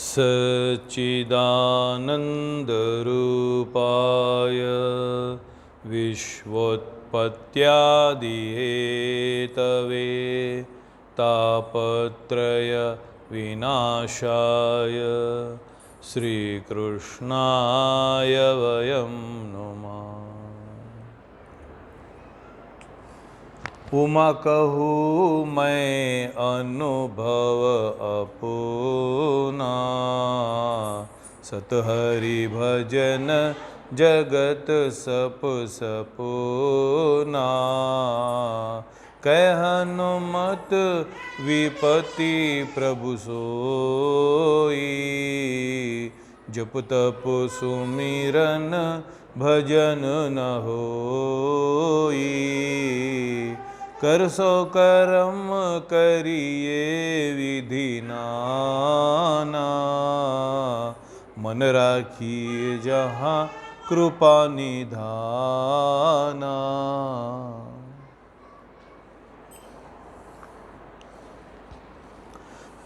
सच्चिदानन्दरूपाय विश्वोत्पत्त्यादिहेतवे तापत्रय विनाशाय श्रीकृष्णाय वयं नुमः। उमा कहूँ मैं अनुभव अपूना, सतहरि भजन जगत सप सपूना। कह हनुमत विपति प्रभु सोई, जप तप सुमिरन भजन न होई। कर सो कर्म करिए विधि नाना, मन राखिए जहाँ कृपा निधाना।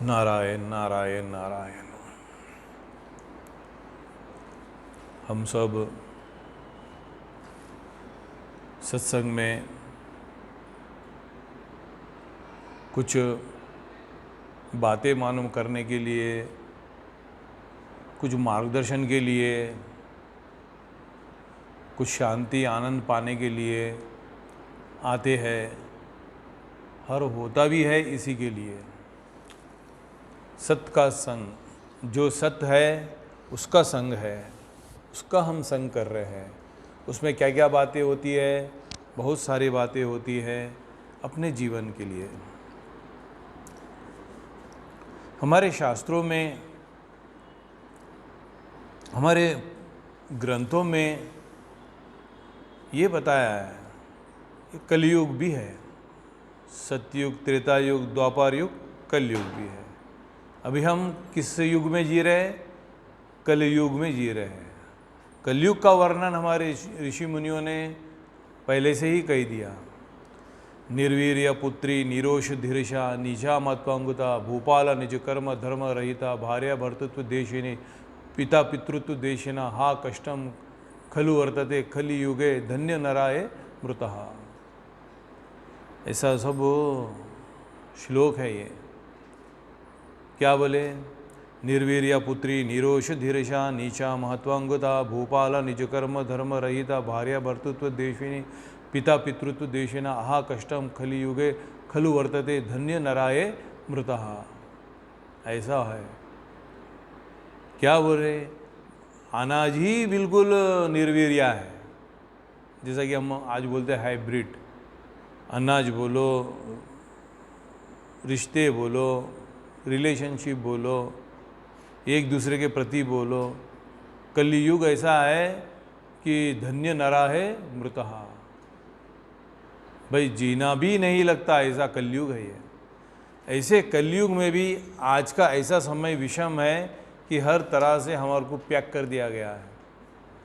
नारायण नारायण नारायण। हम सब सत्संग में कुछ बातें मालूम करने के लिए, कुछ मार्गदर्शन के लिए, कुछ शांति आनंद पाने के लिए आते हैं, और होता भी है इसी के लिए। सत्य का संग, जो सत्य है उसका संग है, उसका हम संग कर रहे हैं। उसमें क्या क्या बातें होती है? बहुत सारी बातें होती है अपने जीवन के लिए। हमारे शास्त्रों में, हमारे ग्रंथों में ये बताया है कि कलयुग भी है, सतयुग, त्रेता युग, द्वापर युग, कलयुग भी है। अभी हम किस युग में जी रहे हैं? कलयुग में जी रहे हैं। कलयुग का वर्णन हमारे ऋषि मुनियों ने पहले से ही कह दिया। निर्वीर्य पुत्री निरोष धीर्षा निजा मतपंगुता भूपाल निज कर्म धर्म रहिता भार्या भर्तृत्व देशिनी पिता पितृत्व देशिना हा कष्टम खलु वर्तते खली युगे धन्य नराय मृतः। ऐसा सब श्लोक है ये। क्या बोले? निर्वीर्या पुत्री निरोष धीर्षा नीचा महत्वांगता भूपाल निज कर्म धर्म रहिता भार्या भर्तृत्व देशिनी पिता पितृत्व देशिना आहा कष्टम खली युगे खलु वर्तते धन्य नराय मृतः। ऐसा है। क्या बोल रहे? अनाज ही बिल्कुल निर्वीर्या है, जैसा कि हम आज बोलते हैं हाइब्रिड। अनाज बोलो, रिश्ते बोलो, रिलेशनशिप बोलो, एक दूसरे के प्रति बोलो। कलयुग ऐसा है कि धन्य नरा है मृतः। भाई जीना भी नहीं लगता, ऐसा कलयुग है ये। ऐसे कलयुग में भी आज का ऐसा समय विषम है कि हर तरह से हमारे को पैक कर दिया गया है।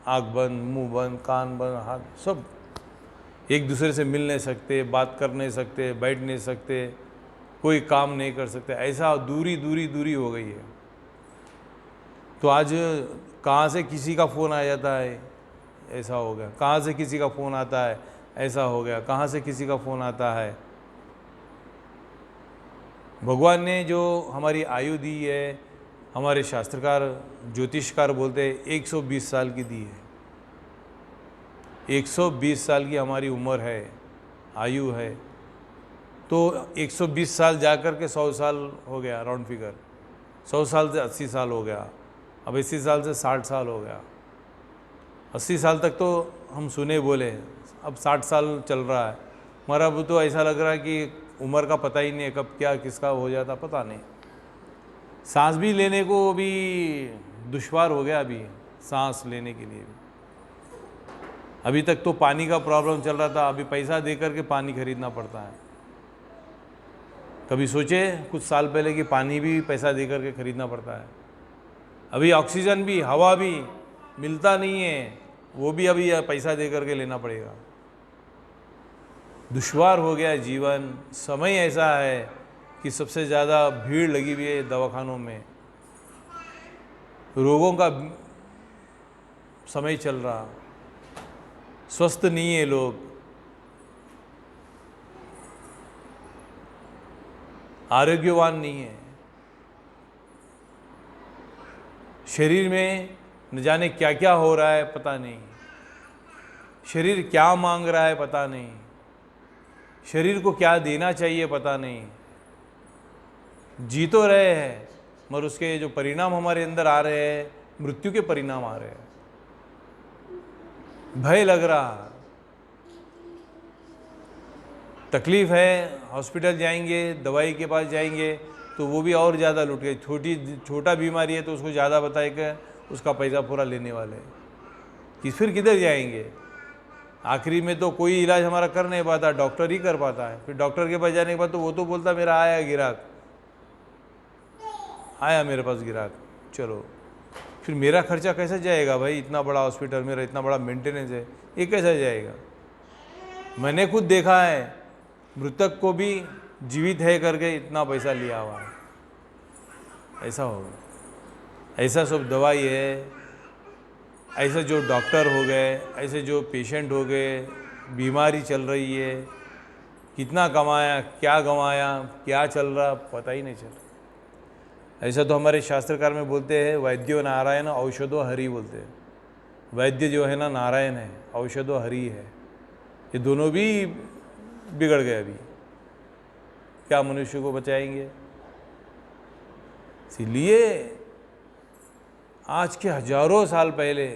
आँख बंद, मुंह बंद, कान बंद, हाथ सब। एक दूसरे से मिल नहीं सकते, बात कर नहीं सकते, बैठ नहीं सकते, कोई काम नहीं कर सकते। ऐसा दूरी दूरी दूरी हो गई है। तो आज कहाँ से किसी का फ़ोन आ जाता है, ऐसा हो गया। कहाँ से किसी का फ़ोन आता है, ऐसा हो गया। कहाँ से किसी का फ़ोन आता है। भगवान ने जो हमारी आयु दी है, हमारे शास्त्रकार ज्योतिषकार बोलते हैं 120 साल की दी है। 120 साल की हमारी उम्र है, आयु है। तो 120 साल जाकर के 100 साल हो गया, राउंड फिगर। 100 साल से 80 साल हो गया, अब 80 साल से 60 साल हो गया। 80 साल तक तो हम सुने बोले, अब 60 साल चल रहा है। मगर अब तो ऐसा लग रहा है कि उम्र का पता ही नहीं है, कब क्या किसका हो जाता पता नहीं। सांस भी लेने को भी दुश्वार हो गया, अभी सांस लेने के लिए भी। अभी तक तो पानी का प्रॉब्लम चल रहा था, अभी पैसा दे करके पानी खरीदना पड़ता है। कभी सोचे कुछ साल पहले कि पानी भी पैसा दे करके खरीदना पड़ता है। अभी ऑक्सीजन भी, हवा भी मिलता नहीं है, वो भी अभी पैसा दे करके लेना पड़ेगा। दुश्वार हो गया जीवन। समय ऐसा है कि सबसे ज़्यादा भीड़ लगी हुई है दवाखानों में। रोगों का समय चल रहा, स्वस्थ नहीं है लोग, आरोग्यवान नहीं है, शरीर में न जाने क्या क्या हो रहा है पता नहीं, शरीर क्या मांग रहा है पता नहीं, शरीर को क्या देना चाहिए पता नहीं। जी तो रहे हैं मगर उसके जो परिणाम हमारे अंदर आ रहे हैं, मृत्यु के परिणाम आ रहे हैं। भय लग रहा, तकलीफ है, हॉस्पिटल जाएंगे, दवाई के पास जाएंगे तो वो भी और ज़्यादा लुट गए। छोटा बीमारी है तो उसको ज़्यादा बताएगा, उसका पैसा पूरा लेने वाले कि फिर किधर जाएंगे। आखिरी में तो कोई इलाज हमारा कर नहीं पाता, डॉक्टर ही कर पाता है। फिर डॉक्टर के पास जाने के बाद तो वो तो बोलता मेरा आया गिराक, आया मेरे पास गिराक, चलो फिर मेरा खर्चा कैसे जाएगा भाई, इतना बड़ा हॉस्पिटल, मेरा इतना बड़ा मेंटेनेंस है, ये कैसे जाएगा। मैंने खुद देखा है, मृतक को भी जीवित है करके इतना पैसा लिया हुआ है, ऐसा होगा। ऐसा सब दवाई है, ऐसे जो डॉक्टर हो गए, ऐसे जो पेशेंट हो गए, बीमारी चल रही है, कितना कमाया, क्या चल रहा पता ही नहीं चल रहा। ऐसा तो हमारे शास्त्रकार में बोलते हैं, वैद्यो नारायण औषधो हरि बोलते हैं। वैद्य जो है ना नारायण है, औषधो हरि है। ये दोनों भी बिगड़ गए, अभी क्या मनुष्य को बचाएंगे। इसीलिए आज के हजारों साल पहले,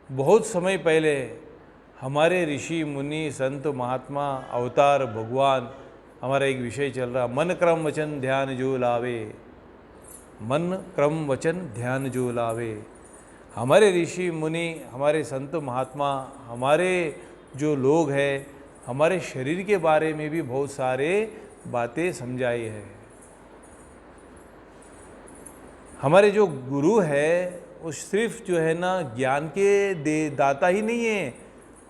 बहुत समय पहले हमारे ऋषि मुनि संत महात्मा अवतार भगवान, हमारा एक विषय चल रहा, मन क्रम वचन ध्यान जो लावे, मन क्रम वचन ध्यान जो लावे। हमारे ऋषि मुनि, हमारे संत महात्मा, हमारे जो लोग हैं, हमारे शरीर के बारे में भी बहुत सारे बातें समझाई है। हमारे जो गुरु है वो सिर्फ जो है ना ज्ञान के दाता ही नहीं है,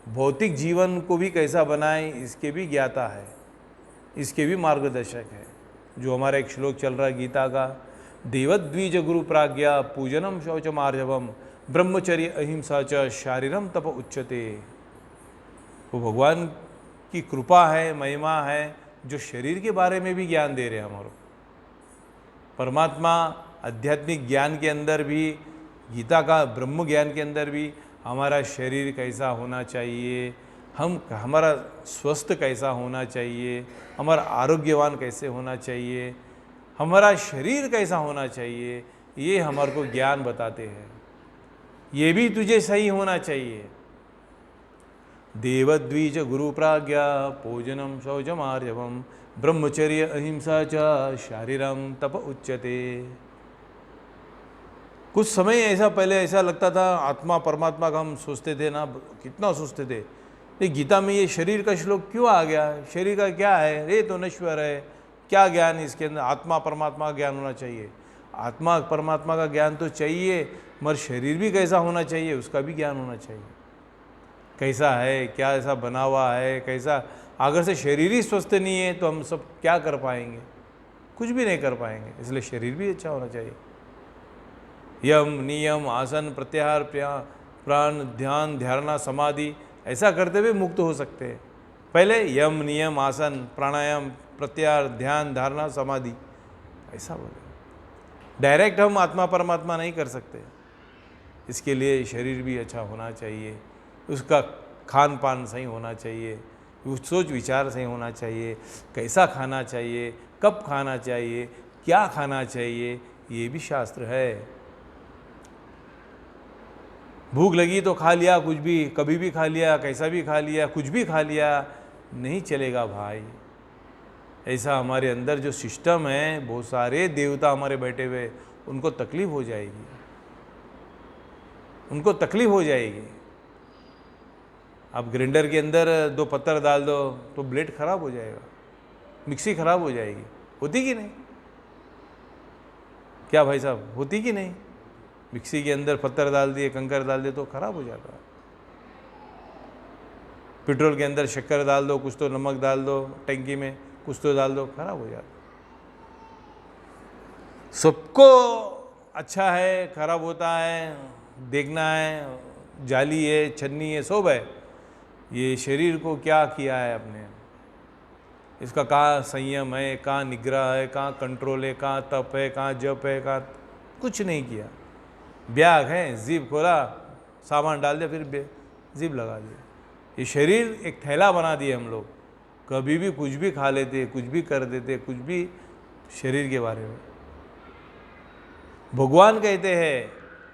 भौतिक जीवन को भी कैसा बनाए इसके भी ज्ञाता है, इसके भी मार्गदर्शक है। जो हमारा एक श्लोक चल रहा है गीता का, देवद्विज गुरु प्राज्ञा पूजनम शौचमार्जवम ब्रह्मचर्य अहिंसा च शारीरम तप उच्यते। वो भगवान की कृपा है, महिमा है, जो शरीर के बारे में भी ज्ञान दे रहे हैं हमारे। परमात्मा आध्यात्मिक ज्ञान के अंदर भी, गीता का ब्रह्म ज्ञान के अंदर भी हमारा शरीर कैसा होना चाहिए, हमारा स्वस्थ कैसा होना चाहिए, हमारा आरोग्यवान कैसे होना चाहिए, हमारा शरीर कैसा होना चाहिए, ये हमारे को ज्ञान बताते हैं। ये भी तुझे सही होना चाहिए। देवद्विज गुरु प्राज्ञा पूजनम शौचमार्जवम ब्रह्मचर्य अहिंसा च शारीरम तप उच्यते। कुछ समय ऐसा पहले ऐसा लगता था, आत्मा परमात्मा का हम सोचते थे ना, कितना सोचते थे। ये गीता में ये शरीर का श्लोक क्यों आ गया, शरीर का क्या है, ये तो नश्वर है, क्या ज्ञान इसके अंदर। आत्मा परमात्मा का ज्ञान होना चाहिए, आत्मा परमात्मा का ज्ञान तो चाहिए, मगर शरीर भी कैसा होना चाहिए उसका भी ज्ञान होना चाहिए। कैसा है, क्या ऐसा बना हुआ है, कैसा। अगर से शरीर ही स्वस्थ नहीं है तो हम सब क्या कर पाएंगे, कुछ भी नहीं कर पाएंगे। इसलिए शरीर भी अच्छा होना चाहिए। यम नियम आसन प्रत्याहार प्राण ध्यान धारणा समाधि, ऐसा करते हुए मुक्त हो सकते हैं। पहले यम नियम आसन प्राणायाम प्रत्याहार ध्यान धारणा समाधि, ऐसा बोले। डायरेक्ट हम आत्मा परमात्मा नहीं कर सकते। इसके लिए शरीर भी अच्छा होना चाहिए, उसका खान पान सही होना चाहिए, सोच विचार सही होना चाहिए, कैसा खाना चाहिए, कब खाना चाहिए, क्या खाना चाहिए, ये भी शास्त्र है। भूख लगी तो खा लिया, कुछ भी कभी भी खा लिया, कैसा भी खा लिया, कुछ भी खा लिया, नहीं चलेगा भाई। ऐसा हमारे अंदर जो सिस्टम है, बहुत सारे देवता हमारे बैठे हुए, उनको तकलीफ हो जाएगी, उनको तकलीफ हो जाएगी। आप ग्राइंडर के अंदर 2 पत्थर डाल दो तो ब्लेड खराब हो जाएगा, मिक्सी खराब हो जाएगी। होती कि नहीं, क्या भाई साहब, होती कि नहीं। मिक्सी के अंदर पत्थर डाल दिए, कंकर डाल दिए तो खराब हो जाता है। पेट्रोल के अंदर शक्कर डाल दो, कुछ तो नमक डाल दो, टंकी में कुछ तो डाल दो, खराब हो जाता। सबको अच्छा है, खराब होता है, देखना है, जाली है, छन्नी है, सब है। ये शरीर को क्या किया है आपने, इसका कहाँ संयम है, कहाँ निग्रह है, कहाँ कंट्रोल है, कहाँ तप है, कहाँ जप है, कहाँ कुछ नहीं किया। ब्याग है, जीभ खोला, सामान डाल दिया, फिर जीभ लगा दिया। ये शरीर एक थैला बना दिया हम लोग, कभी भी कुछ भी खा लेते, कुछ भी कर देते, कुछ भी शरीर के बारे में। भगवान कहते हैं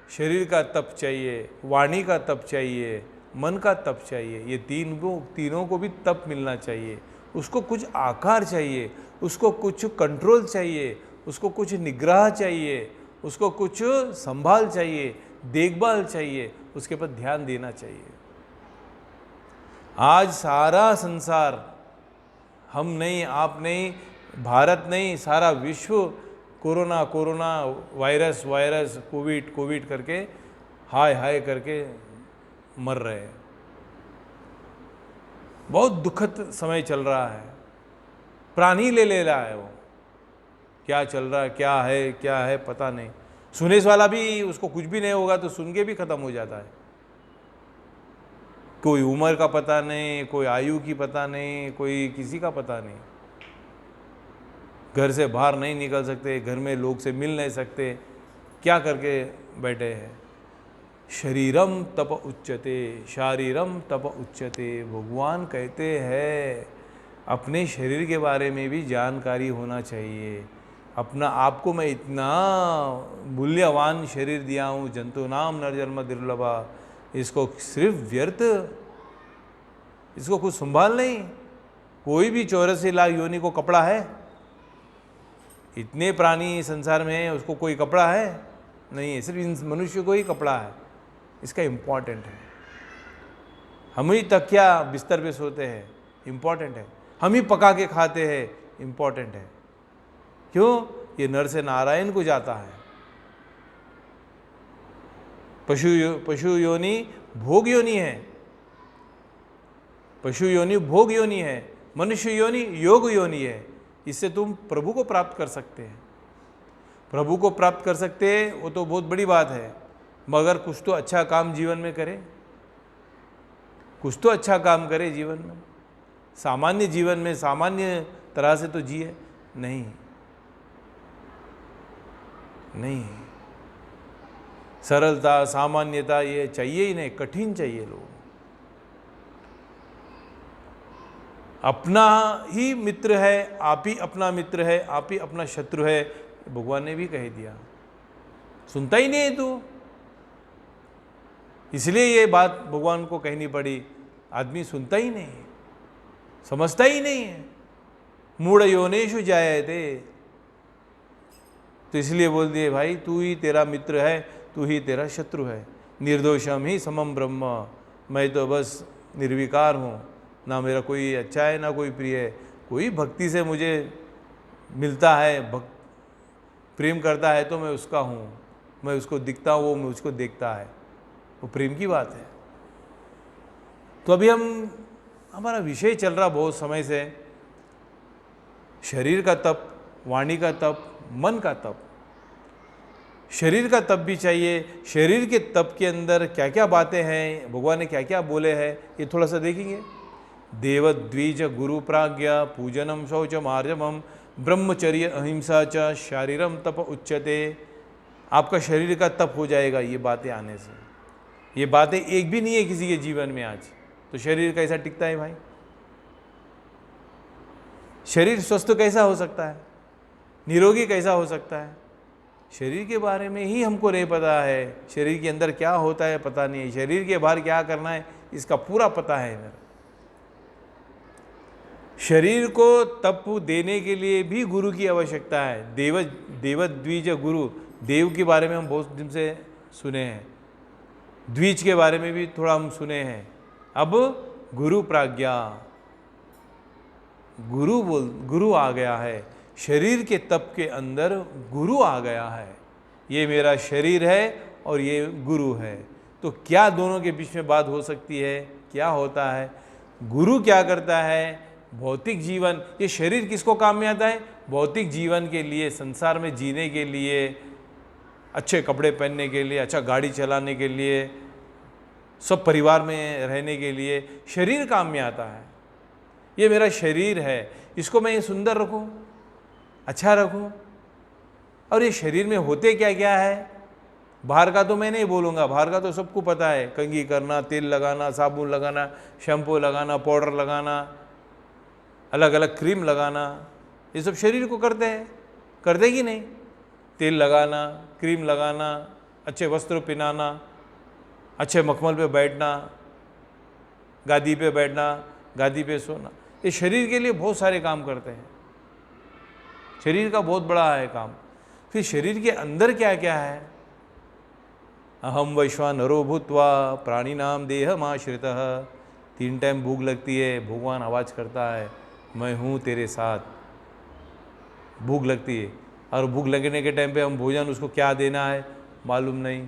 शरीर का तप चाहिए, वाणी का तप चाहिए, मन का तप चाहिए। ये तीनों को भी तप मिलना चाहिए। उसको कुछ आकार चाहिए, उसको कुछ कंट्रोल चाहिए, उसको कुछ निग्रह चाहिए, उसको कुछ संभाल चाहिए, देखभाल चाहिए, उसके पर ध्यान देना चाहिए। आज सारा संसार, हम नहीं, आप नहीं, भारत नहीं, सारा विश्व corona corona, virus virus, Covid Covid करके हाय हाय करके मर रहे हैं। बहुत दुखद समय चल रहा है। प्राण ही ले रहा है वो। क्या चल रहा है, क्या है पता नहीं। सुने वाला भी, उसको कुछ भी नहीं होगा तो सुन के भी खत्म हो जाता है। कोई उम्र का पता नहीं, कोई आयु की पता नहीं, कोई किसी का पता नहीं। घर से बाहर नहीं निकल सकते, घर में लोग से मिल नहीं सकते, क्या करके बैठे हैं। शरीरम तप उच्यते, शारीरम तप उच्यते। भगवान कहते हैं अपने शरीर के बारे में भी जानकारी होना चाहिए। अपना आपको मैं इतना मूल्यवान शरीर दिया हूँ, जंतु नाम नरजन्म दुर्लभा, इसको सिर्फ व्यर्थ, इसको कुछ संभाल नहीं। कोई भी 84 लाख योनि को कपड़ा है? इतने प्राणी संसार में है, उसको कोई कपड़ा है? नहीं है, सिर्फ मनुष्य को ही कपड़ा है। इसका इम्पॉर्टेंट है। हम ही तकिया बिस्तर पे सोते हैं, इम्पॉर्टेंट है। हम ही पका के खाते हैं, इम्पॉर्टेंट है। क्यों? ये नर से नारायण को जाता है। पशु योनि भोग योनि है, पशु योनि भोग योनि है, मनुष्य योनि योग योनि है। इससे तुम प्रभु को प्राप्त कर सकते हैं। प्रभु को प्राप्त कर सकते हैं, वो तो बहुत बड़ी बात है, मगर कुछ तो अच्छा काम जीवन में करे, कुछ तो अच्छा काम करे जीवन में। सामान्य जीवन में सामान्य तरह से तो जिए नहीं, नहीं। सरलता, सामान्यता ये चाहिए ही नहीं, कठिन चाहिए लोग। अपना ही मित्र है, आप ही अपना मित्र है, आप ही अपना शत्रु है, भगवान ने भी कह दिया। सुनता ही नहीं है तू, इसलिए ये बात भगवान को कहनी पड़ी। आदमी सुनता ही नहीं, समझता ही नहीं है। मूढ़ योनेषु जायते, तो इसलिए बोल दिए भाई तू ही तेरा मित्र है, तू ही तेरा शत्रु है। निर्दोषम ही समम ब्रह्म, मैं तो बस निर्विकार हूँ, ना मेरा कोई अच्छा है ना कोई प्रिय है। कोई भक्ति से मुझे मिलता है, प्रेम करता है तो मैं उसका हूँ, मैं उसको दिखता हूँ, वो मुझको देखता है, वो प्रेम की बात है। तो अभी हमारा विषय चल रहा बहुत समय से, शरीर का तप, वाणी का तप, मन का तप। शरीर का तप भी चाहिए। शरीर के तप के अंदर क्या क्या बातें हैं, भगवान ने क्या क्या बोले हैं, ये थोड़ा सा देखेंगे। देवद्विज गुरु प्राज्ञा पूजनम शौचम आर्जवम ब्रह्मचर्य अहिंसा च शारीरम तप उच्यते। आपका शरीर का तप हो जाएगा ये बातें आने से। ये बातें एक भी नहीं है किसी के जीवन में आज, तो शरीर कैसा टिकता है भाई? शरीर स्वस्थ कैसा हो सकता है, निरोगी कैसा हो सकता है? शरीर के बारे में ही हमको नहीं पता है। शरीर के अंदर क्या होता है पता नहीं है, शरीर के बाहर क्या करना है इसका पूरा पता है मेरा। शरीर को तप देने के लिए भी गुरु की आवश्यकता है। देवद्विज गुरु, देव के बारे में हम बहुत दिन से सुने हैं, द्विज के बारे में भी थोड़ा हम सुने हैं। अब गुरु प्राज्ञा, गुरु आ गया है। शरीर के तप के अंदर गुरु आ गया है। ये मेरा शरीर है और ये गुरु है, तो क्या दोनों के बीच में बात हो सकती है? क्या होता है? गुरु क्या करता है? भौतिक जीवन, ये शरीर किसको काम में आता है? भौतिक जीवन के लिए, संसार में जीने के लिए अच्छे कपड़े पहनने के लिए, अच्छा गाड़ी चलाने के लिए, सब परिवार में रहने के लिए शरीर काम में आता है। ये मेरा शरीर है, इसको मैं सुंदर रखूं, अच्छा रखूं। और ये शरीर में होते क्या क्या है, बाहर का तो मैं नहीं बोलूँगा, बाहर का तो सबको पता है। कंघी करना, तेल लगाना, साबुन लगाना, शैम्पू लगाना, पाउडर लगाना, अलग अलग क्रीम लगाना, ये सब शरीर को करते कि नहीं? तेल लगाना, क्रीम लगाना, अच्छे वस्त्र पहनाना, अच्छे मखमल पे बैठना, गादी पे बैठना, गादी पे सोना, ये शरीर के लिए बहुत सारे काम करते हैं। शरीर का बहुत बड़ा है काम। फिर शरीर के अंदर क्या क्या है? अहम वैश्वानरो भूत्वा प्राणिनाम देहमाश्रितः। 3 टाइम भूख लगती है, भगवान आवाज़ करता है, मैं हूँ तेरे साथ। भूख लगती है, और भूख लगने के टाइम पे हम भोजन उसको क्या देना है मालूम नहीं,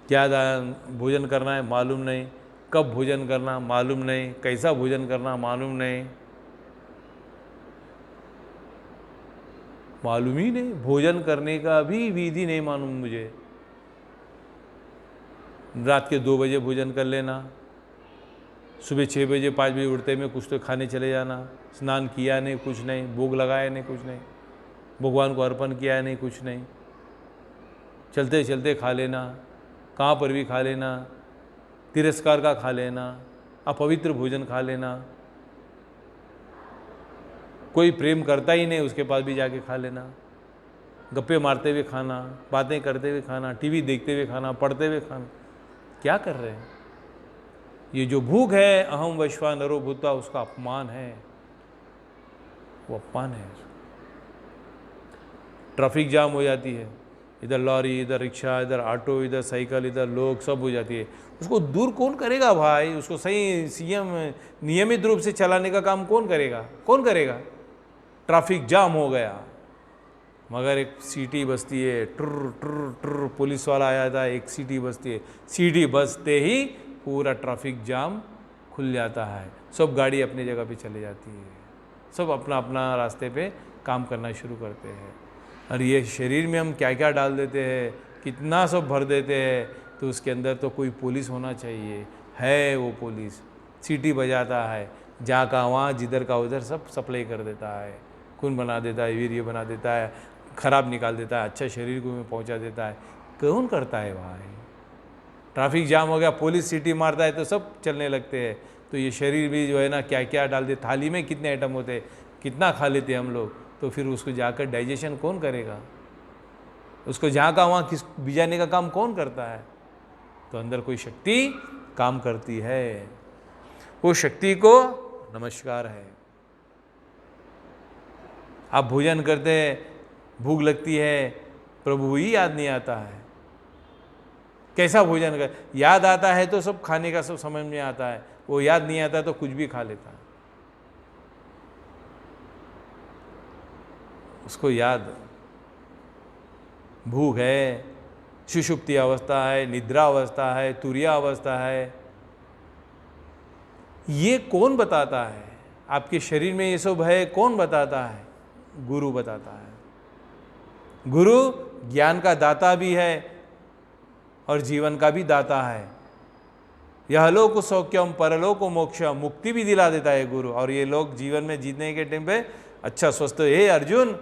क्या भोजन करना है मालूम नहीं, कब भोजन करना मालूम नहीं, कैसा भोजन करना मालूम नहीं, मालूम ही नहीं। भोजन करने का भी विधि नहीं मालूम मुझे। रात के 2 बजे भोजन कर लेना, सुबह 6 बजे 5 बजे उठते में कुछ तो खाने चले जाना, स्नान किया नहीं, कुछ नहीं, भोग लगाया नहीं, कुछ नहीं, भगवान को अर्पण किया नहीं, कुछ नहीं, चलते चलते खा लेना, कहाँ पर भी खा लेना, तिरस्कार का खा लेना, अपवित्र भोजन खा लेना, कोई प्रेम करता ही नहीं उसके पास भी जाके खा लेना, गप्पे मारते हुए खाना, बातें करते हुए खाना, टीवी देखते हुए खाना, पढ़ते हुए खाना। क्या कर रहे हैं? ये जो भूख है, अहम वैश्वानरो भूत्वा, उसका अपमान है, वो अपमान है। ट्रैफिक जाम हो जाती है, इधर लॉरी, इधर रिक्शा, इधर ऑटो, इधर साइकिल, इधर लोग, सब हो जाती है। उसको दूर कौन करेगा भाई? उसको सही नियमित रूप से चलाने का काम कौन करेगा? कौन करेगा? ट्रैफिक जाम हो गया, मगर एक सीटी बजती है, ट्र ट्र ट्र, पुलिस वाला आया था, एक सीटी बजती है, सीटी बजते ही पूरा ट्रैफिक जाम खुल जाता है, सब गाड़ी अपनी जगह पे चले जाती है, सब अपना अपना रास्ते पे काम करना शुरू करते हैं। और ये शरीर में हम क्या क्या डाल देते हैं, कितना सब भर देते हैं, तो उसके अंदर तो कोई पुलिस होना चाहिए, है वो पुलिस, सीटी बजाता है, जहाँ का वहाँ, जिधर का उधर, सब सप्लाई कर देता है, खून बना देता है, वीर्य बना देता है, खराब निकाल देता है, अच्छा शरीर को में पहुँचा देता है। कौन करता है भाई? ट्रैफिक जाम हो गया, पुलिस सीटी मारता है तो सब चलने लगते हैं। तो ये शरीर भी जो है ना, क्या क्या डाल दे, थाली में कितने आइटम होते हैं, कितना खा लेते हैं हम लोग, तो फिर उसको जाकर डाइजेशन कौन करेगा? उसको जहाँ का वहाँ किस भिजाने का काम कौन करता है? तो अंदर कोई शक्ति काम करती है, वो शक्ति को नमस्कार है। आप भोजन करते हैं, भूख लगती है, प्रभु ही याद नहीं आता है, कैसा भोजन कर, याद आता है तो सब खाने का सब समझ में आता है, वो याद नहीं आता तो कुछ भी खा लेता है। उसको याद, भूख है, सुषुप्ति अवस्था है, निद्रा अवस्था है, तुरिया अवस्था है, ये कौन बताता है? आपके शरीर में ये सब है, कौन बताता है? गुरु बताता है। गुरु ज्ञान का दाता भी है और जीवन का भी दाता है। यह लोक सौख्यम परलोक मोक्ष, मुक्ति भी दिला देता है गुरु। और ये लोग जीवन में जीतने के टाइम पे अच्छा स्वस्थ, हे अर्जुन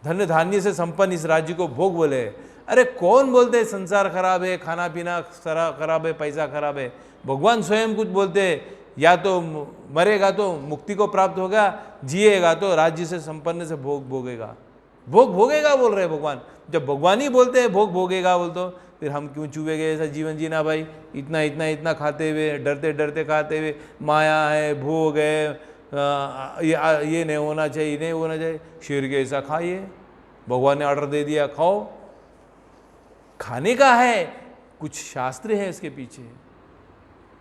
धन्य धान्य से संपन्न इस राज्य को भोग बोले। अरे कौन बोलते है संसार खराब है, खाना पीना खराब है, पैसा खराब है? भगवान स्वयं कुछ बोलते हैं, या तो मरेगा तो मुक्ति को प्राप्त होगा, जिएगा तो राज्य से संपन्न से भोग भोगेगा। भोग भोगेगा बोल रहे भगवान। जब भगवान ही बोलते हैं भोग भोगेगा बोल, तो फिर हम क्यों चुभेंगे ऐसा जीवन जीना भाई? इतना इतना इतना खाते हुए, डरते डरते खाते हुए, माया है, भोग है, ये नहीं होना चाहिए, नहीं होना चाहिए, शेर के ऐसा खाइए, भगवान ने ऑर्डर दे दिया खाओ। खाने का है, कुछ शास्त्र है इसके पीछे,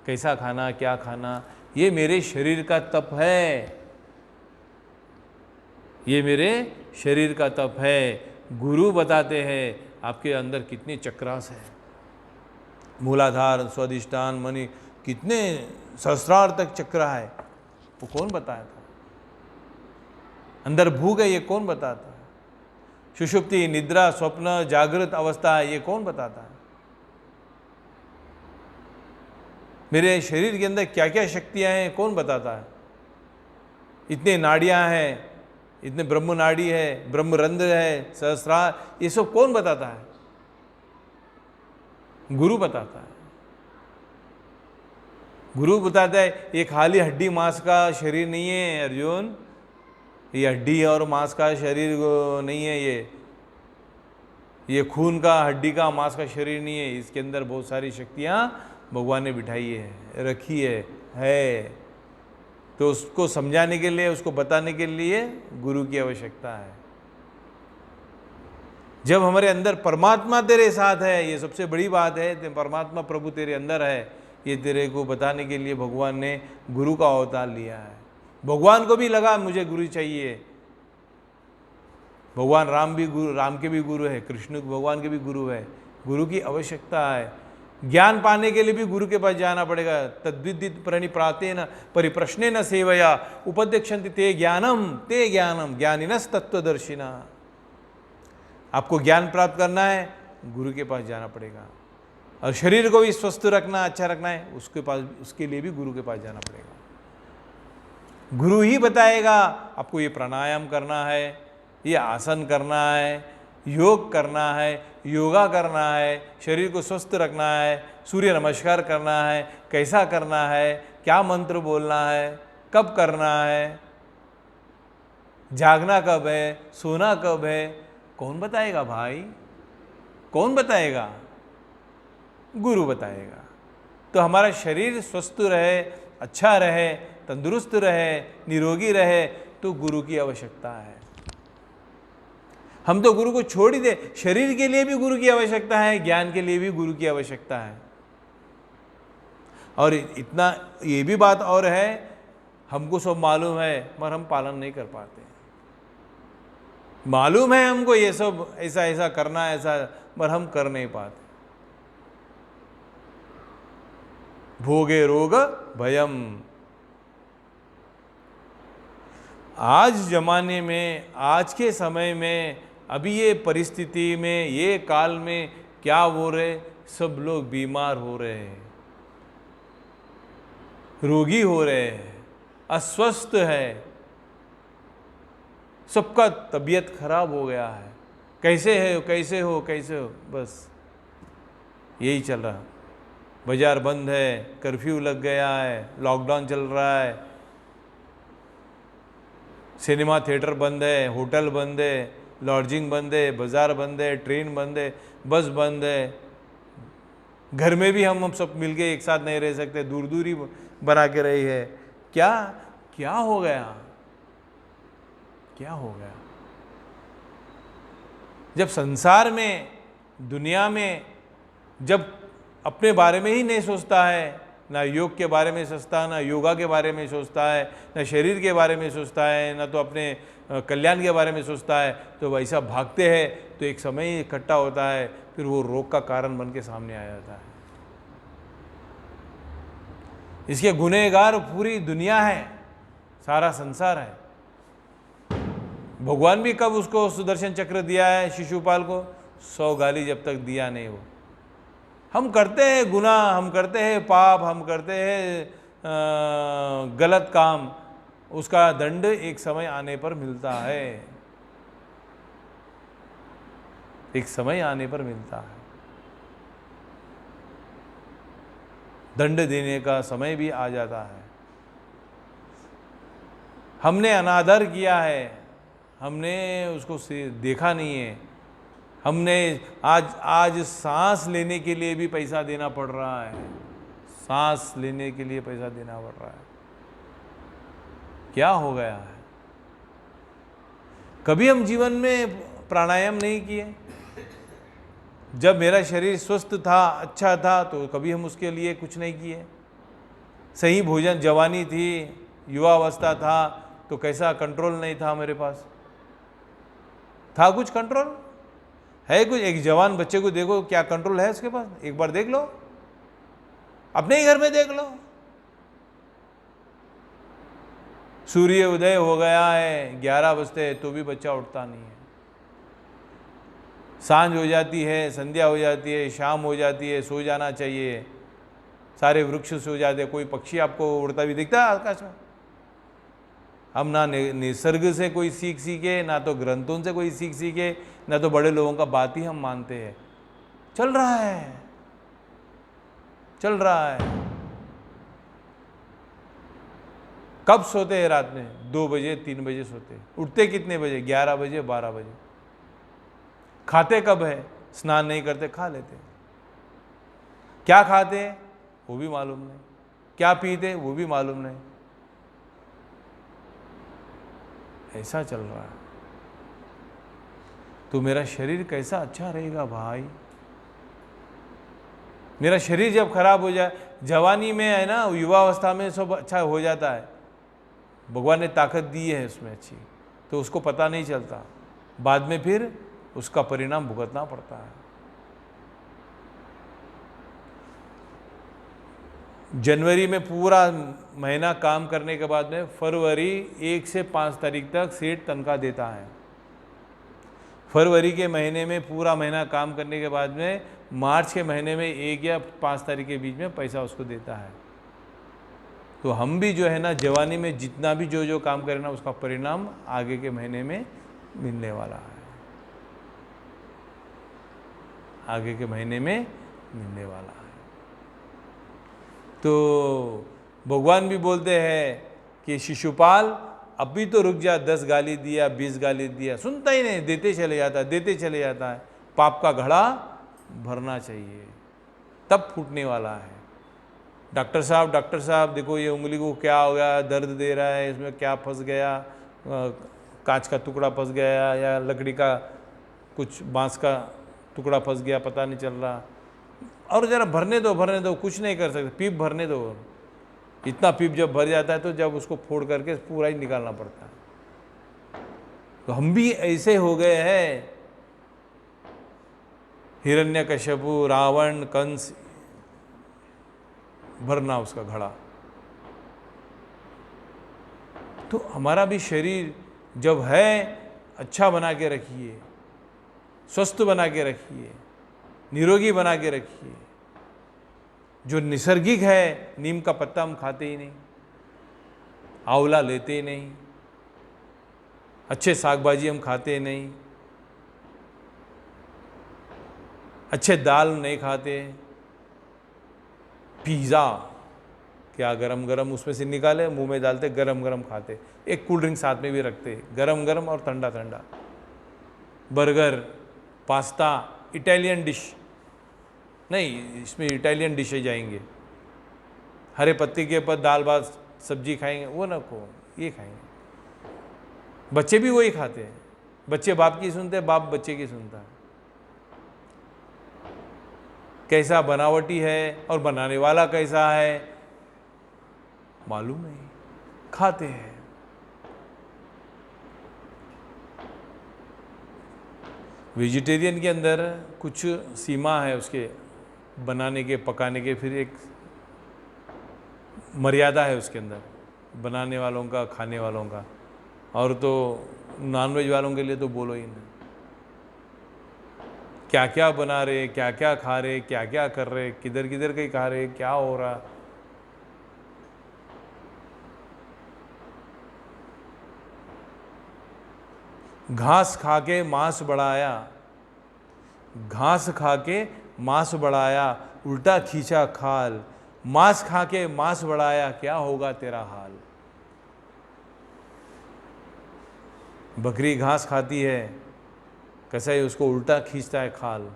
कैसा खाना, क्या खाना, ये मेरे शरीर का तप है, ये मेरे शरीर का तप है। गुरु बताते हैं आपके अंदर कितने चक्रास है, मूलाधार, स्वादिष्ठान, मणि, कितने सहस्रार तक चक्र है, वो कौन बताया था? अंदर भूख है, ये कौन बताता है? सुषुप्ति, निद्रा, स्वप्न, जागृत अवस्था है, ये कौन बताता है? मेरे शरीर के अंदर क्या क्या शक्तियां हैं, कौन बताता है? इतने नाड़ियां हैं, इतने ब्रह्म नाड़ी है, ब्रह्मरंध्र है, सहस्रार, ये सब कौन बताता है? गुरु बताता है। गुरु बताता है ये खाली हड्डी मांस का शरीर नहीं है अर्जुन, ये हड्डी और मांस का शरीर नहीं है, ये खून का, हड्डी का, मांस का शरीर नहीं है। इसके अंदर बहुत सारी शक्तियां भगवान ने बिठाई है, रखी है। तो उसको समझाने के लिए, उसको बताने के लिए गुरु की आवश्यकता है। जब हमारे अंदर परमात्मा तेरे साथ है, ये सबसे बड़ी बात है, परमात्मा प्रभु तेरे अंदर है, ये तेरे को बताने के लिए भगवान ने गुरु का अवतार लिया है। भगवान को भी लगा मुझे गुरु चाहिए। भगवान राम भी गुरु, राम के भी गुरु है, कृष्ण भगवान के भी गुरु है। गुरु की आवश्यकता है। ज्ञान पाने के लिए भी गुरु के पास जाना पड़ेगा। तद्विदित प्रणिप्रातेन परिप्रश्नेन सेवया उपदेक्षन्ति ते ज्ञानम ज्ञानिनस् तत्वदर्शिना। आपको ज्ञान प्राप्त करना है, गुरु के पास जाना पड़ेगा। और शरीर को भी स्वस्थ रखना, अच्छा रखना है, उसके लिए भी गुरु के पास जाना पड़ेगा। गुरु ही बताएगा आपको ये प्राणायाम करना है, ये आसन करना है, योग करना है, योगा करना है, शरीर को स्वस्थ रखना है, सूर्य नमस्कार करना है, कैसा करना है, क्या मंत्र बोलना है, कब करना है, जागना कब है, सोना कब है, कौन बताएगा भाई? कौन बताएगा? गुरु बताएगा। तो हमारा शरीर स्वस्थ रहे, अच्छा रहे, तंदुरुस्त रहे, निरोगी रहे, तो गुरु की आवश्यकता है। हम तो गुरु को छोड़ ही दे। शरीर के लिए भी गुरु की आवश्यकता है, ज्ञान के लिए भी गुरु की आवश्यकता है। और इतना ये भी बात और है, हमको सब मालूम है मगर हम पालन नहीं कर पाते। मालूम है हमको ये सब ऐसा ऐसा करना है, ऐसा, मगर हम कर नहीं पाते। भोगे रोग भयम। आज जमाने में, आज के समय में, अभी ये परिस्थिति में, ये काल में क्या हो रहे, सब लोग बीमार हो रहे हैं, रोगी हो रहे हैं, अस्वस्थ है, सबका तबीयत खराब हो गया है। कैसे है, कैसे हो, कैसे हो, बस यही चल रहा। बाजार बंद है, कर्फ्यू लग गया है, लॉकडाउन चल रहा है, सिनेमा थिएटर बंद है, होटल बंद है, लॉजिंग बंद है, बाजार बंद है, ट्रेन बंद है, बस बंद है। घर में भी हम सब मिलके एक साथ नहीं रह सकते, दूर दूर ही बना के रही है। क्या क्या हो गया? क्या हो गया? जब संसार में, दुनिया में, जब अपने बारे में ही नहीं सोचता है, ना योग के बारे में सोचता है, ना योगा के बारे में सोचता है, ना शरीर के बारे में सोचता है, ना तो अपने कल्याण के बारे में सोचता है, तो वैसा भागते हैं तो एक समय ही इकट्ठा होता है, फिर वो रोग का कारण बन के सामने आ जाता है। इसके गुनहगार पूरी दुनिया है, सारा संसार है। भगवान भी कब उसको सुदर्शन चक्र दिया है शिशुपाल को? 100 गाली जब तक दिया नहीं वो। हम करते हैं गुनाह, हम करते हैं पाप, हम करते हैं गलत काम, उसका दंड एक समय आने पर मिलता है, एक समय आने पर मिलता है। दंड देने का समय भी आ जाता है। हमने अनादर किया है, हमने उसको देखा नहीं है। हमने आज सांस लेने के लिए भी पैसा देना पड़ रहा है, सांस लेने के लिए पैसा देना पड़ रहा है। क्या हो गया है? कभी हम जीवन में प्राणायाम नहीं किए। जब मेरा शरीर स्वस्थ था, अच्छा था, तो कभी हम उसके लिए कुछ नहीं किए। सही भोजन, जवानी थी, युवावस्था था, तो कैसा कंट्रोल नहीं था मेरे पास? था कुछ कंट्रोल? है कुछ? एक जवान बच्चे को देखो, क्या कंट्रोल है उसके पास? एक बार देख लो, अपने ही घर में देख लो। सूर्य उदय हो गया है, 11 बजते, तो भी बच्चा उठता नहीं है। सांझ हो जाती है, संध्या हो जाती है, शाम हो जाती है, सो जाना चाहिए, सारे वृक्ष सो जाते हैं, कोई पक्षी आपको उड़ता भी दिखता है आकाश में? हम ना निसर्ग से कोई सीख सीखे, ना तो ग्रंथों से कोई सीख सीखे, ना तो बड़े लोगों का बात ही हम मानते हैं। चल रहा है, चल रहा है। कब सोते हैं रात में? 2 बजे 3 बजे सोते हैं। उठते कितने बजे? 11 बजे 12 बजे। खाते कब है? स्नान नहीं करते खा लेते। क्या खाते हैं वो भी मालूम नहीं, क्या पीते वो भी मालूम नहीं। ऐसा चल रहा है तो मेरा शरीर कैसा अच्छा रहेगा भाई? मेरा शरीर जब खराब हो जाए, जवानी में है ना, युवावस्था में सब अच्छा हो जाता है, भगवान ने ताकत दी है उसमें अच्छी, तो उसको पता नहीं चलता, बाद में फिर उसका परिणाम भुगतना पड़ता है। जनवरी में पूरा महीना काम करने के बाद में फरवरी 1 से 5 तारीख तक सेठ तनख्वाह देता है। फरवरी के महीने में पूरा महीना काम करने के बाद में मार्च के महीने में 1 या 5 तारीख के बीच में पैसा उसको देता है। तो हम भी जो है ना, जवानी में जितना भी जो काम करें ना, उसका परिणाम आगे के महीने में मिलने वाला है, आगे के महीने में मिलने वाला है। तो भगवान भी बोलते हैं कि शिशुपाल अभी तो रुक जा, 10 गाली दिया 20 गाली दिया, सुनता ही नहीं, देते चले जाता है, देते चले जाता है। पाप का घड़ा भरना चाहिए, तब फूटने वाला है। डॉक्टर साहब देखो ये उंगली को क्या हो गया, दर्द दे रहा है, इसमें क्या फंस गया, कांच का टुकड़ा फंस गया या लकड़ी का कुछ बांस का टुकड़ा फंस गया, पता नहीं चल रहा, और ज़रा भरने दो, कुछ नहीं कर सकते, पीप भरने दो। इतना पीप जब भर जाता है तो जब उसको फोड़ करके पूरा ही निकालना पड़ता है। तो हम भी ऐसे हो गए हैं, हिरण्यकश्यपु, रावण, कंस, भरना उसका घड़ा। तो हमारा भी शरीर जब है, अच्छा बना के रखिए, स्वस्थ बना के रखिए, निरोगी बना के रखिए। जो निसर्गिक है, नीम का पत्ता हम खाते ही नहीं, आंवला लेते ही नहीं, अच्छे साग भाजी हम खाते ही नहीं, अच्छे दाल नहीं खाते, पिज़्ज़ा क्या गरम गरम उसमें से निकाले मुंह में डालते, गरम गरम खाते, एक कोल्ड ड्रिंक साथ में भी रखते, गरम गरम और ठंडा ठंडा। बर्गर, पास्ता, इटालियन डिश नहीं, इसमें इटालियन डिशेज जाएंगे, हरे पत्ते के ऊपर दाल भात सब्जी खाएंगे, वो ना को ये खाएंगे। बच्चे भी वही खाते हैं, बच्चे बाप की सुनते हैं, बाप बच्चे की सुनता है। कैसा बनावटी है और बनाने वाला कैसा है मालूम नहीं, खाते हैं। वेजिटेरियन के अंदर कुछ सीमा है उसके बनाने के, पकाने के, फिर एक मर्यादा है उसके अंदर, बनाने वालों का, खाने वालों का। और तो नॉनवेज वालों के लिए तो बोलो ही नहीं, क्या क्या बना रहे, क्या क्या खा रहे, क्या क्या कर रहे, किधर किधर के खा रहे, क्या हो रहा। घास खा के मांस बढ़ाया, घास खा के मांस बढ़ाया, उल्टा खींचा खाल, मांस खा के मांस बढ़ाया, क्या होगा तेरा हाल। बकरी घास खाती है, कैसा है उसको उल्टा खींचता है खाल,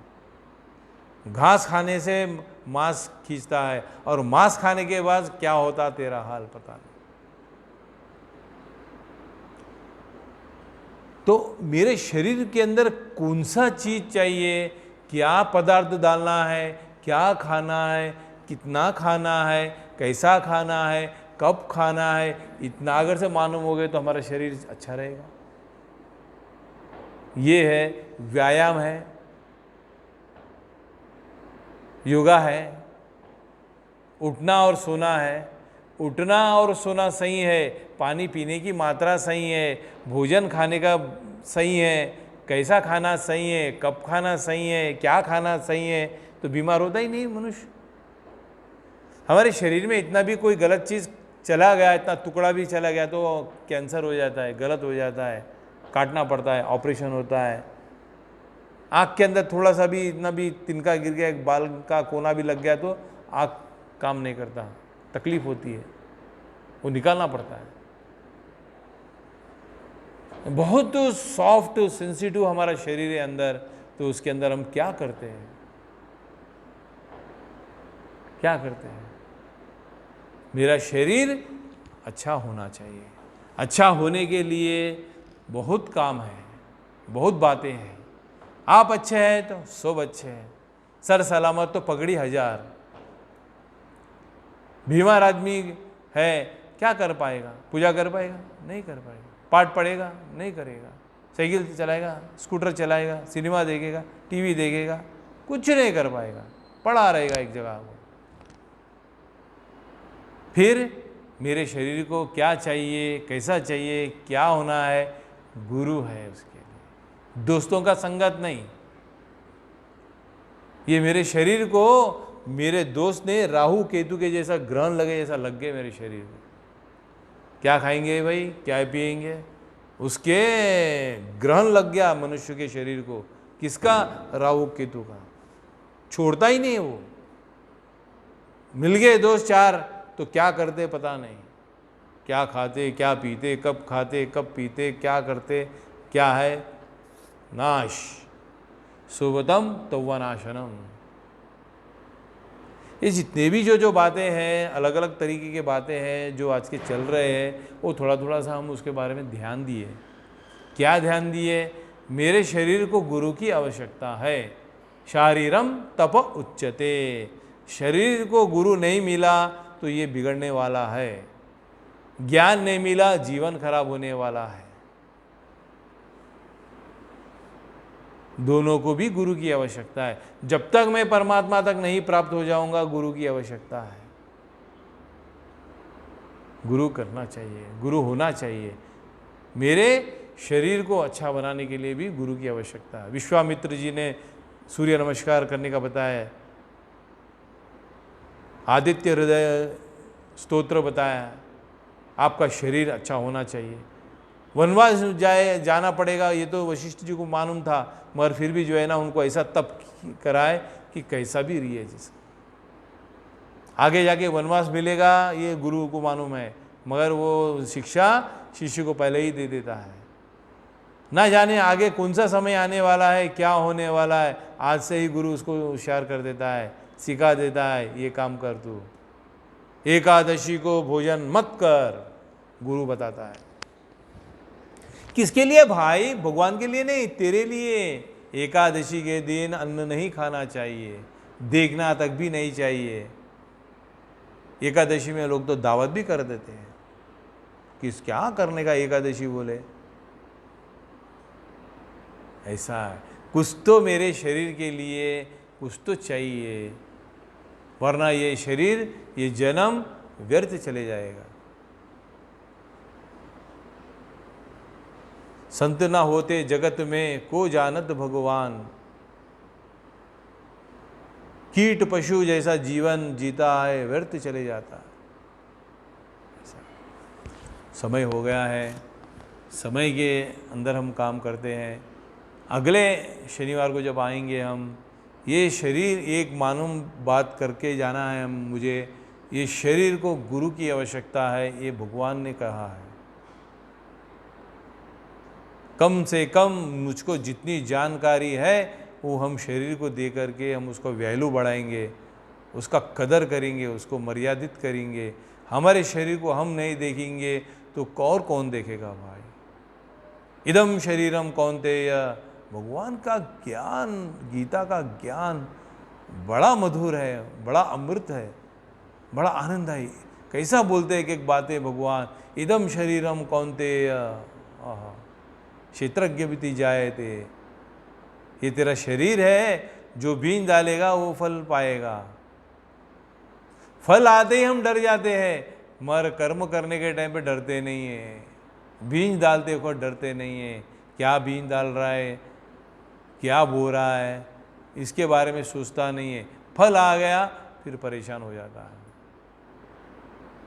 घास खाने से मांस खींचता है, और मांस खाने के बाद क्या होता तेरा हाल पता नहीं। तो मेरे शरीर के अंदर कौन सा चीज चाहिए, क्या पदार्थ डालना है, क्या खाना है, कितना खाना है, कैसा खाना है, कब खाना है, इतना अगर से मालूम हो गए तो हमारा शरीर अच्छा रहेगा। ये है व्यायाम, है योगा, है उठना और सोना है। उठना और सोना सही है, पानी पीने की मात्रा सही है, भोजन खाने का सही है, कैसा खाना सही है, कब खाना सही है, क्या खाना सही है, तो बीमार होता ही नहीं मनुष्य। हमारे शरीर में इतना भी कोई गलत चीज़ चला गया, इतना टुकड़ा भी चला गया तो कैंसर हो जाता है, गलत हो जाता है, काटना पड़ता है, ऑपरेशन होता है। आँख के अंदर थोड़ा सा भी, इतना भी तिनका गिर गया, एक बाल का कोना भी लग गया तो आँख काम नहीं करता, तकलीफ होती है, वो निकालना पड़ता है। बहुत सॉफ्ट सेंसिटिव हमारा शरीर है अंदर, तो उसके अंदर हम क्या करते हैं, क्या करते हैं? मेरा शरीर अच्छा होना चाहिए। अच्छा होने के लिए बहुत काम है, बहुत बातें हैं। आप अच्छे हैं तो सब अच्छे हैं, सर सलामत तो पगड़ी हजार। बीमार आदमी है, क्या कर पाएगा? पूजा कर पाएगा? नहीं कर पाएगा। पाठ पढ़ेगा? नहीं करेगा। साइकिल चलाएगा, स्कूटर चलाएगा, सिनेमा देखेगा, टीवी देखेगा, कुछ नहीं कर पाएगा, पड़ा रहेगा एक जगह वो। फिर मेरे शरीर को क्या चाहिए, कैसा चाहिए, क्या होना है? गुरु है उसके लिए, दोस्तों का संगत नहीं। ये मेरे शरीर को मेरे दोस्त ने राहु केतु के जैसा ग्रहण लगे, जैसा लग गए मेरे शरीर में। क्या खाएंगे भाई, क्या पिएंगे, उसके ग्रहण लग गया मनुष्य के शरीर को। किसका? राहु केतु का। छोड़ता ही नहीं वो। मिल गए दोस्त चार तो क्या करते पता नहीं, क्या खाते, क्या पीते, कब खाते, कब पीते, क्या करते, क्या है? नाश। सुबतम तौवनाशनम। ये जितने भी जो बातें हैं, अलग अलग तरीके की बातें हैं जो आज के चल रहे हैं, वो थोड़ा थोड़ा सा हम उसके बारे में ध्यान दिए। क्या ध्यान दिए? मेरे शरीर को गुरु की आवश्यकता है। शारीरम तप उच्यते। शरीर को गुरु नहीं मिला तो ये बिगड़ने वाला है। ज्ञान नहीं मिला, जीवन खराब होने वाला है। दोनों को भी गुरु की आवश्यकता है। जब तक मैं परमात्मा तक नहीं प्राप्त हो जाऊंगा, गुरु की आवश्यकता है। गुरु करना चाहिए, गुरु होना चाहिए। मेरे शरीर को अच्छा बनाने के लिए भी गुरु की आवश्यकता है। विश्वामित्र जी ने सूर्य नमस्कार करने का बताया, आदित्य हृदय स्तोत्र बताया। आपका शरीर अच्छा होना चाहिए। वनवास जाना पड़ेगा, ये तो वशिष्ठ जी को मालूम था, मगर फिर भी जो है ना, उनको ऐसा तप कराए कि कैसा भी रहिए। जिसका आगे जाके वनवास मिलेगा ये गुरु को मालूम है, मगर वो शिक्षा शिष्य को पहले ही दे देता है। ना जाने आगे कौन सा समय आने वाला है, क्या होने वाला है, आज से ही गुरु उसको होशियार कर देता है, सिखा देता है, ये काम कर तू, एकादशी को भोजन मत कर, गुरु बताता है। किसके लिए भाई? भगवान के लिए नहीं, तेरे लिए। एकादशी के दिन अन्न नहीं खाना चाहिए, देखना तक भी नहीं चाहिए। एकादशी में लोग तो दावत भी कर देते हैं। किस क्या करने का एकादशी बोले? ऐसा है, कुछ तो मेरे शरीर के लिए कुछ तो चाहिए, वरना ये शरीर, ये जन्म व्यर्थ चले जाएगा। संत ना होते जगत में को जानत भगवान। कीट पशु जैसा जीवन जीता है, व्यर्थ चले जाता है। समय हो गया है, समय के अंदर हम काम करते हैं। अगले शनिवार को जब आएंगे हम, ये शरीर एक मालूम बात करके जाना है मुझे, ये शरीर को गुरु की आवश्यकता है, ये भगवान ने कहा है। कम से कम मुझको जितनी जानकारी है वो हम शरीर को दे करके हम उसको वैल्यू बढ़ाएंगे, उसका कदर करेंगे, उसको मर्यादित करेंगे। हमारे शरीर को हम नहीं देखेंगे तो और कौन देखेगा भाई? इदम शरीरम कौन्तेय। भगवान का ज्ञान, गीता का ज्ञान बड़ा मधुर है, बड़ा अमृत है, बड़ा आनंददायी। कैसा बोलते हैं एक बातें भगवान, इदम शरीरम कौन्तेय क्षेत्रज्ञ बीती जाए थे। ये तेरा शरीर है, जो बीज डालेगा वो फल पाएगा। फल आते ही हम डर जाते हैं, मगर कर्म करने के टाइम पे डरते नहीं है। बीज डालते वक्त डरते नहीं है। क्या बीज डाल रहा है, क्या बो रहा है, इसके बारे में सोचता नहीं है। फल आ गया फिर परेशान हो जाता है।